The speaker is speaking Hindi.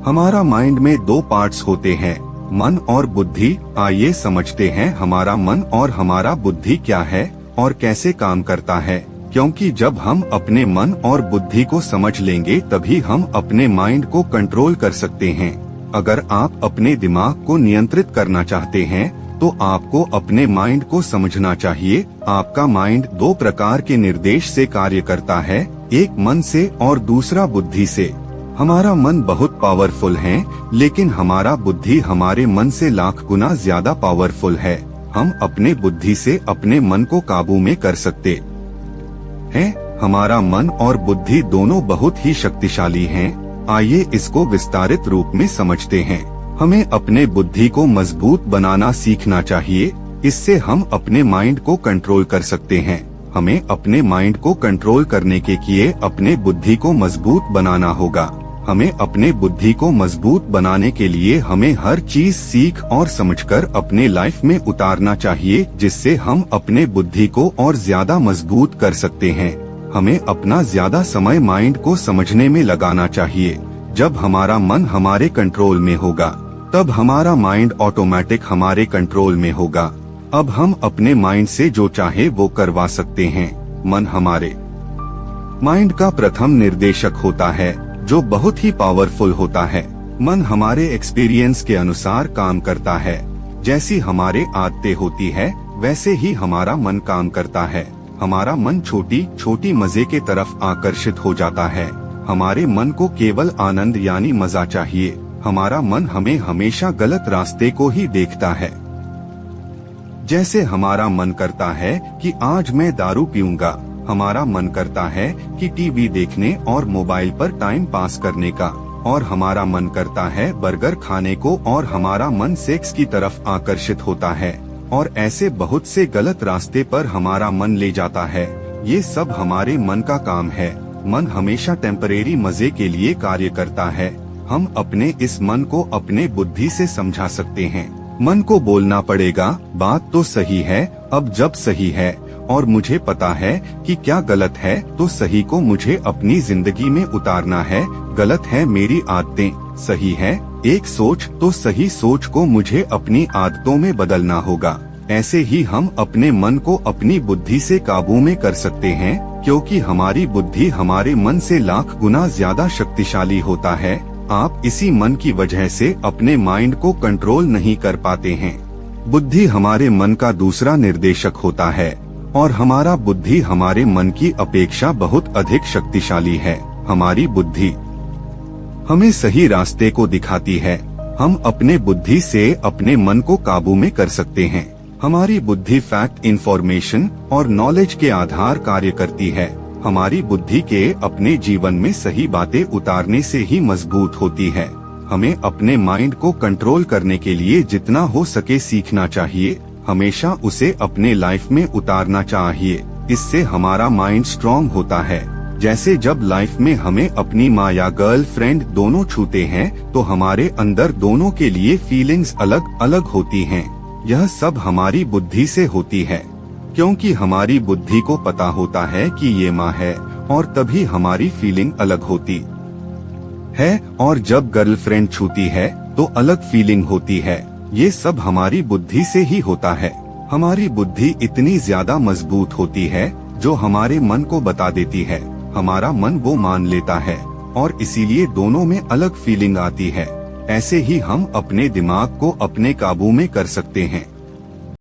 हमारा माइंड में दो पार्ट्स होते हैं, मन और बुद्धि। आइए समझते हैं हमारा मन और हमारा बुद्धि क्या है और कैसे काम करता है, क्योंकि जब हम अपने मन और बुद्धि को समझ लेंगे तभी हम अपने माइंड को कंट्रोल कर सकते हैं। अगर आप अपने दिमाग को नियंत्रित करना चाहते हैं तो आपको अपने माइंड को समझना चाहिए। आपका माइंड दो प्रकार के निर्देश से कार्य करता है, एक मन से और दूसरा बुद्धि से। हमारा मन बहुत पावरफुल है, लेकिन हमारा बुद्धि हमारे मन से लाख गुना ज्यादा पावरफुल है। हम अपने बुद्धि से अपने मन को काबू में कर सकते हैं। हमारा मन और बुद्धि दोनों बहुत ही शक्तिशाली हैं। आइए इसको विस्तारित रूप में समझते हैं। हमें अपने बुद्धि को मजबूत बनाना सीखना चाहिए, इससे हम अपने माइंड को कंट्रोल कर सकते हैं। हमें अपने माइंड को कंट्रोल करने के लिए अपने बुद्धि को मजबूत बनाना होगा। हमें अपने बुद्धि को मजबूत बनाने के लिए हमें हर चीज सीख और समझकर अपने लाइफ में उतारना चाहिए, जिससे हम अपने बुद्धि को और ज्यादा मजबूत कर सकते हैं। हमें अपना ज्यादा समय माइंड को समझने में लगाना चाहिए। जब हमारा मन हमारे कंट्रोल में होगा तब हमारा माइंड ऑटोमेटिक हमारे कंट्रोल में होगा। अब हम अपने माइंड से जो चाहे वो करवा सकते हैं। मन हमारे माइंड का प्रथम निर्देशक होता है, जो बहुत ही पावरफुल होता है। मन हमारे एक्सपीरियंस के अनुसार काम करता है। जैसी हमारे आदतें होती है वैसे ही हमारा मन काम करता है। हमारा मन छोटी छोटी मजे के तरफ आकर्षित हो जाता है। हमारे मन को केवल आनंद यानी मजा चाहिए। हमारा मन हमें हमेशा गलत रास्ते को ही देखता है। जैसे हमारा मन करता है कि आज मैं दारू पीऊंगा, हमारा मन करता है कि टीवी देखने और मोबाइल पर टाइम पास करने का, और हमारा मन करता है बर्गर खाने को, और हमारा मन सेक्स की तरफ आकर्षित होता है। और ऐसे बहुत से गलत रास्ते पर हमारा मन ले जाता है। ये सब हमारे मन का काम है। मन हमेशा टेम्परेरी मजे के लिए कार्य करता है। हम अपने इस मन को अपने बुद्धि से समझा सकते हैं। मन को बोलना पड़ेगा, बात तो सही है, अब जब सही है और मुझे पता है कि क्या गलत है, तो सही को मुझे अपनी जिंदगी में उतारना है। गलत है मेरी आदतें, सही है एक सोच, तो सही सोच को मुझे अपनी आदतों में बदलना होगा। ऐसे ही हम अपने मन को अपनी बुद्धि से काबू में कर सकते हैं, क्योंकि हमारी बुद्धि हमारे मन से लाख गुना ज्यादा शक्तिशाली होता है। आप इसी मन की वजह से अपने माइंड को कंट्रोल नहीं कर पाते हैं। बुद्धि हमारे मन का दूसरा निर्देशक होता है और हमारा बुद्धि हमारे मन की अपेक्षा बहुत अधिक शक्तिशाली है। हमारी बुद्धि हमें सही रास्ते को दिखाती है। हम अपने बुद्धि से अपने मन को काबू में कर सकते हैं। हमारी बुद्धि फैक्ट, इंफॉर्मेशन और नॉलेज के आधार कार्य करती है। हमारी बुद्धि के अपने जीवन में सही बातें उतारने से ही मजबूत होती है। हमें अपने माइंड को कंट्रोल करने के लिए जितना हो सके सीखना चाहिए। हमेशा उसे अपने लाइफ में उतारना चाहिए। इससे हमारा माइंड स्ट्रॉन्ग होता है। जैसे जब लाइफ में हमें अपनी माँ या गर्लफ्रेंड दोनों छूते हैं तो हमारे अंदर दोनों के लिए फीलिंग्स अलग अलग होती हैं। यह सब हमारी बुद्धि से होती है, क्योंकि हमारी बुद्धि को पता होता है कि ये माँ है, और तभी हमारी फीलिंग अलग होती है। और जब गर्लफ्रेंड छूती है तो अलग फीलिंग होती है। ये सब हमारी बुद्धि से ही होता है। हमारी बुद्धि इतनी ज्यादा मजबूत होती है जो हमारे मन को बता देती है। हमारा मन वो मान लेता है और इसीलिए दोनों में अलग फीलिंग आती है। ऐसे ही हम अपने दिमाग को अपने काबू में कर सकते हैं।